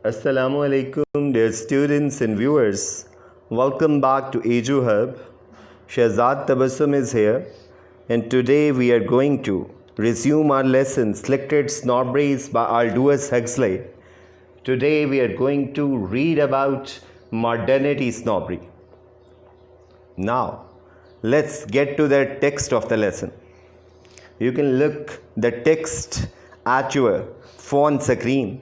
Assalamu alaikum, dear students and viewers. Welcome back to Edu Hub. Shahzad Tabassum is here, and today we are going to resume our lesson Selected Snobberies by Aldous Huxley. Today we are going to read about modernity snobbery. Now, let's get to the text of the lesson. You can look the text at your phone screen.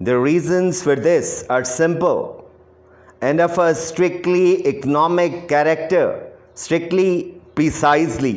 The reasons for this are simple and of a strictly economic character, strictly precisely,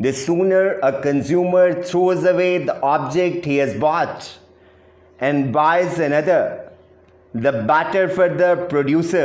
The sooner a consumer throws away the object he has bought and buys another, the better for the producer.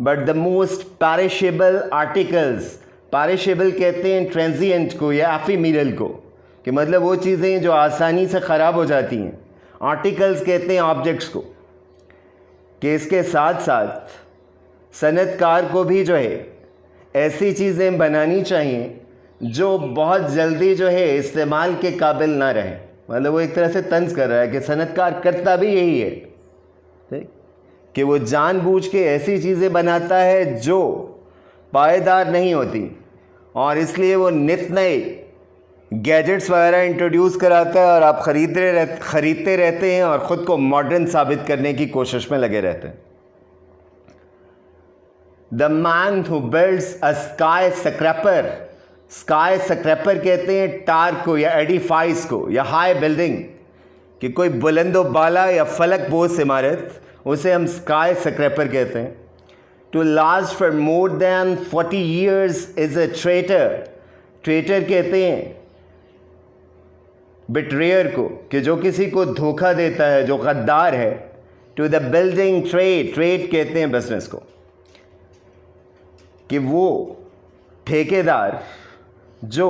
but the most perishable articles, perishable کہتے ہیں transient کو یا ایفیمیرل کو, کہ مطلب وہ چیزیں جو آسانی سے خراب ہو جاتی ہیں. آرٹیکلز کہتے ہیں آبجیکٹس کو. کہ اس کے ساتھ ساتھ صنعت کار کو بھی جو ہے ایسی چیزیں بنانی چاہیے جو بہت جلدی جو ہے استعمال کے قابل نہ رہیں. مطلب وہ ایک طرح سے طنز کر رہا ہے کہ صنعت کار کرتا بھی یہی ہے کہ وہ جان بوجھ کے ایسی چیزیں بناتا ہے جو پائیدار نہیں ہوتی, اور اس لیے وہ نت نئے گیجٹس وغیرہ انٹروڈیوس کراتا ہے اور آپ خریدتے رہتے ہیں اور خود کو ماڈرن ثابت کرنے کی کوشش میں لگے رہتے ہیں. The man who builds a skyscraper, skyscraper کہتے ہیں ٹار کو یا ایڈیفائز کو یا ہائی بلڈنگ, کہ کوئی بلند و بالا یا فلک بوس عمارت, اسے ہم اسکائی سکریپر کہتے ہیں. To last for more than 40 years is a traitor, traitor کہتے ہیں بٹریئر کو, کہ جو کسی کو دھوکہ دیتا ہے, جو غدار ہے. To the building trade, trade کہتے ہیں بزنس کو, کہ وہ ٹھیکیدار جو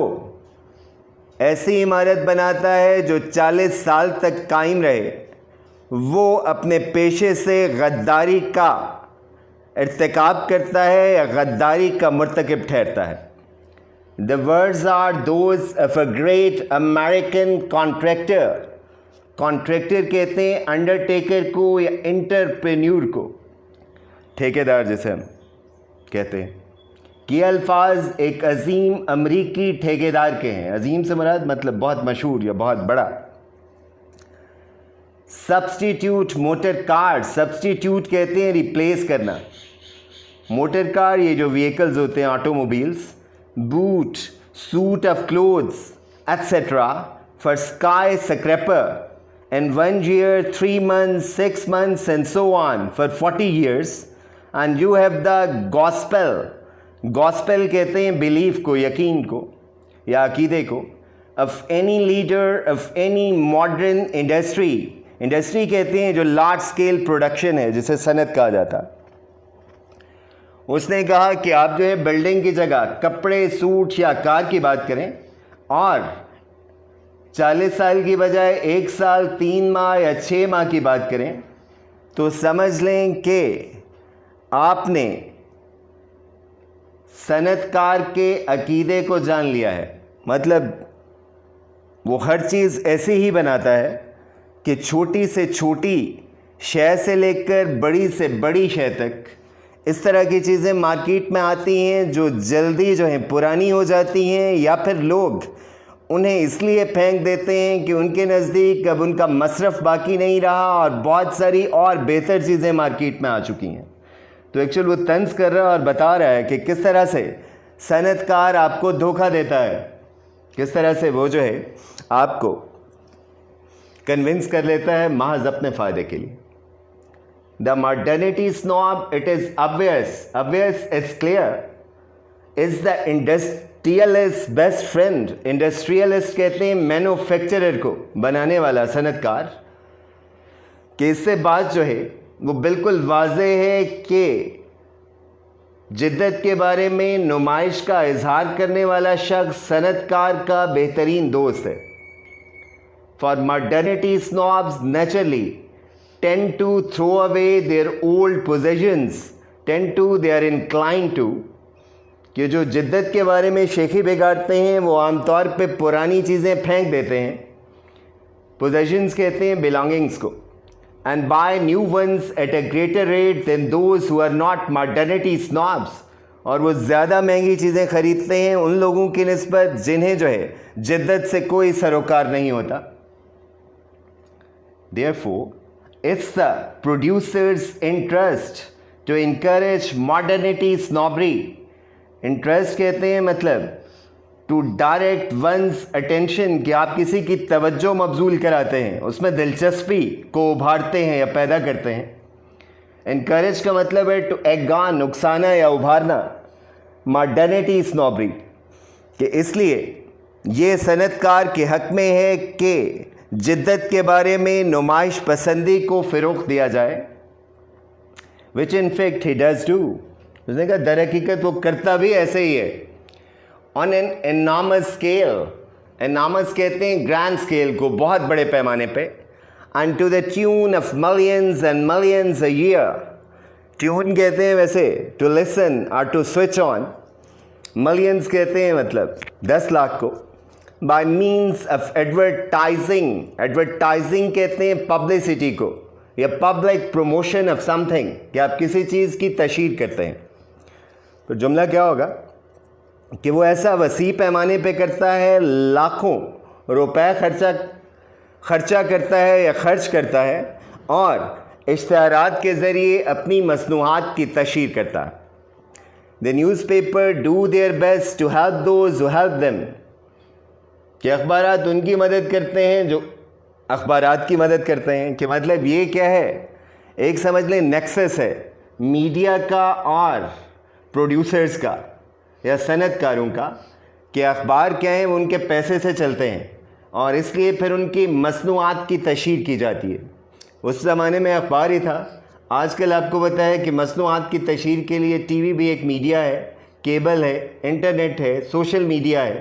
ایسی عمارت بناتا ہے جو 40 سال تک قائم رہے, وہ اپنے پیشے سے غداری کا ارتکاب کرتا ہے یا غداری کا مرتکب ٹھہرتا ہے. The words are those of a great American contractor. Contractor کہتے ہیں انڈرٹیکر کو یا انٹرپرینیور کو, ٹھیکیدار جسے ہم کہتے ہیں. یہ الفاظ ایک عظیم امریکی ٹھیکیدار کے ہیں. عظیم سے مراد مطلب بہت مشہور یا بہت بڑا. سبسٹیٹیوٹ موٹر کار, سبسٹیٹیوٹ کہتے ہیں ریپلیس کرنا. موٹر کار یہ جو وہیکلز ہوتے ہیں automobiles. Boat, suit of clothes etcetera for skyscraper. In 1 year, 3 months, 6 months and so on for 40 years. And you have the gospel. Gospel کہتے ہیں بیلیف کو, یقین کو یا عقیدے کو. Of any leader of any modern industry, industry کہتے ہیں جو لارج اسکیل پروڈکشن ہے جسے صنعت کہا جاتا. اس نے کہا کہ آپ جو ہے بلڈنگ کی جگہ کپڑے, سوٹ یا کار کی بات کریں اور 40 سال کی بجائے 1 سال 3 ماہ یا 6 ماہ کی بات کریں تو سمجھ لیں کہ آپ نے صنعت کار کے عقیدے کو جان لیا ہے. مطلب وہ ہر چیز ایسی ہی بناتا ہے کہ چھوٹی سے چھوٹی شے سے لے کر بڑی سے بڑی شے تک اس طرح کی چیزیں مارکیٹ میں آتی ہیں جو جلدی جو ہیں پرانی ہو جاتی ہیں, یا پھر لوگ انہیں اس لیے پھینک دیتے ہیں کہ ان کے نزدیک اب ان کا مصرف باقی نہیں رہا اور بہت ساری اور بہتر چیزیں مارکیٹ میں آ چکی ہیں. تو ایکچوئل وہ طنز کر رہا ہے اور بتا رہا ہے کہ کس طرح سے صنعت کار آپ کو دھوکہ دیتا ہے, کس طرح سے وہ جو ہے آپ کو کنونس کر لیتا ہے محض اپنے فائدے کے لیے. دا modernity snob, it is obvious, it's clear, is the industrialist best friend. Industrialist کہتے ہیں مینوفیکچرر کو, بنانے والا, صنعت کار. کہ اس سے بات جو ہے وہ بالکل واضح ہے کہ جدت کے بارے میں نمائش کا اظہار کرنے والا شخص صنعت کار کا بہترین دوست ہے. For modernity snobs naturally tend to throw away their old possessions, they are inclined to, کہ جو جدت کے بارے میں شیخی بگاڑتے ہیں وہ عام طور پہ پرانی چیزیں پھینک دیتے ہیں. possessions کہتے ہیں belongings کو. and buy new ones at a greater rate than those who are not modernity snobs. اور وہ زیادہ مہنگی چیزیں خریدتے ہیں ان لوگوں کی نسبت جنہیں جو ہے جدت سے کوئی سروکار نہیں ہوتا. Therefore, it's the producer's interest to encourage modernity snobbery. Interest کہتے ہیں مطلب to direct one's attention, کہ آپ کسی کی توجہ مبذول کراتے ہیں, اس میں دلچسپی کو ابھارتے ہیں یا پیدا کرتے ہیں. encourage کا مطلب ہے to egg on, اکسانا یا ابھارنا. modernity snobbery, کہ اس لیے یہ صنعت کار کے حق میں ہے کہ جدت کے بارے میں نمائش پسندی کو فروغ دیا جائے. which in fact he does do. اس نے کہا در حقیقت وہ کرتا بھی ایسے ہی ہے. on an enormous scale. enormous کہتے ہیں گرینڈ اسکیل کو, بہت بڑے پیمانے پہ. and to the tune of millions and millions a year. Tune کہتے ہیں ویسے to listen or to switch on. millions کہتے ہیں مطلب 10 لاکھ کو. by means of advertising. Advertising کہتے ہیں پبلسٹی کو یا public promotion of some thing, کہ آپ کسی چیز کی تشہیر کرتے ہیں. تو جملہ کیا ہوگا کہ وہ ایسا وسیع پیمانے پہ کرتا ہے, لاکھوں روپے خرچہ کرتا ہے یا خرچ کرتا ہے, اور اشتہارات کے ذریعے اپنی مصنوعات کی تشہیر کرتا ہے. The newspaper do their best to help those who help them. کہ اخبارات ان کی مدد کرتے ہیں جو اخبارات کی مدد کرتے ہیں. کہ مطلب یہ کیا ہے, ایک سمجھ لیں نیکسس ہے میڈیا کا اور پروڈیوسرز کا یا صنعت کاروں کا, کہ اخبار کیا ہیں, وہ ان کے پیسے سے چلتے ہیں, اور اس لیے پھر ان کی مصنوعات کی تشہیر کی جاتی ہے. اس زمانے میں اخبار ہی تھا. آج کل آپ کو پتہ ہے کہ مصنوعات کی تشہیر کے لیے ٹی وی بھی ایک میڈیا ہے, کیبل ہے, انٹرنیٹ ہے, سوشل میڈیا ہے.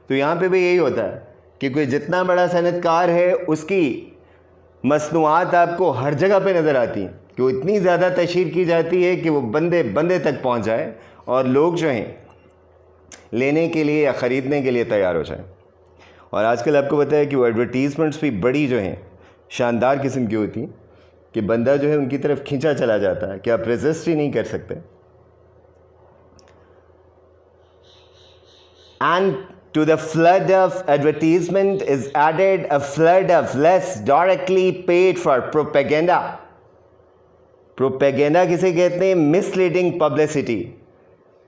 تو یہاں پہ بھی یہی ہوتا ہے کہ کوئی جتنا بڑا صنعت کار ہے اس کی مصنوعات آپ کو ہر جگہ پہ نظر آتی ہیں, کہ وہ اتنی زیادہ تشہیر کی جاتی ہے کہ وہ بندے تک پہنچ جائے, اور لوگ جو ہیں لینے کے لیے یا خریدنے کے لیے تیار ہو جائیں. اور آج کل آپ کو پتہ ہے کہ وہ ایڈورٹیزمنٹس بھی بڑی جو ہیں شاندار قسم کی ہوتی ہیں, کہ بندہ جو ہے ان کی طرف کھینچا چلا جاتا ہے کہ آپ ریزسٹ ہی نہیں کر سکتے. And to the flood of advertisement is added a flood of less directly paid for propaganda. Propaganda کسے کہتے ہیں, misleading publicity.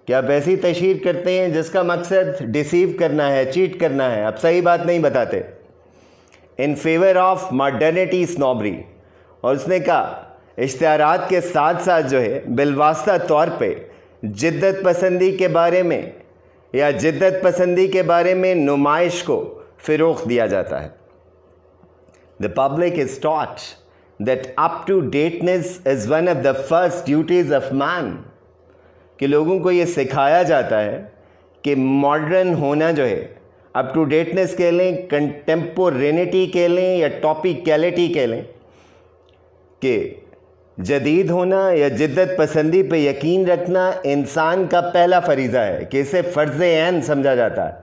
کہ آپ ایسی تشہیر کرتے ہیں جس کا مقصد ڈیسیو کرنا ہے, چیٹ کرنا ہے, آپ صحیح بات نہیں بتاتے. in favor of modernity snobbery. اور اس نے کہا اشتہارات کے ساتھ ساتھ جو ہے بالواسطہ طور پہ جدت پسندی کے بارے میں یا جدت پسندی کے بارے میں نمائش کو فروغ دیا جاتا ہے. The public is taught that up-to-dateness is one of the first duties of man. کہ لوگوں کو یہ سکھایا جاتا ہے کہ ماڈرن ہونا جو ہے, اپ ٹو ڈیٹنس کہہ لیں, کنٹمپورینٹی کہہ لیں, یا ٹاپیکیلٹی کہہ لیں, کہ جدید ہونا یا جدت پسندی پہ یقین رکھنا انسان کا پہلا فریضہ ہے, کہ اسے فرض عین سمجھا جاتا ہے.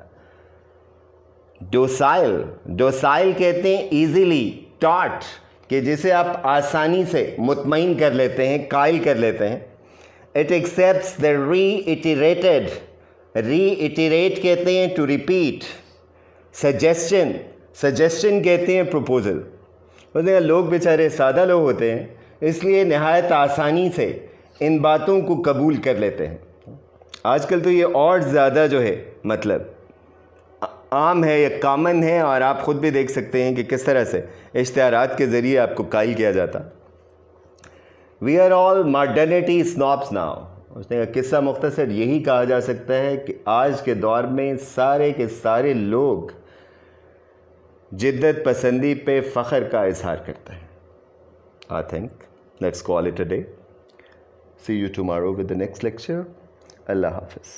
ڈوسائل کہتے ہیں ایزیلی ٹاٹ, کہ جسے آپ آسانی سے مطمئن کر لیتے ہیں, قائل کر لیتے ہیں. اٹ ایکسیپٹس دا ریٹریٹ کہتے ہیں ٹو ریپیٹ. سجیسشن کہتے ہیں پروپوزل. لوگ بیچارے سادہ لوگ ہوتے ہیں, اس لیے نہایت آسانی سے ان باتوں کو قبول کر لیتے ہیں. آج کل تو یہ اور زیادہ جو ہے مطلب عام ہے یا کامن ہے, اور آپ خود بھی دیکھ سکتے ہیں کہ کس طرح سے اشتہارات کے ذریعے آپ کو قائل کیا جاتا. We are all modernity snobs now. اس نے قصہ مختصر یہی کہا جا سکتا ہے کہ آج کے دور میں سارے کے سارے لوگ جدت پسندی پہ فخر کا اظہار کرتے ہیں. I think let's call it a day. See you tomorrow with the next lecture. Allah Hafiz.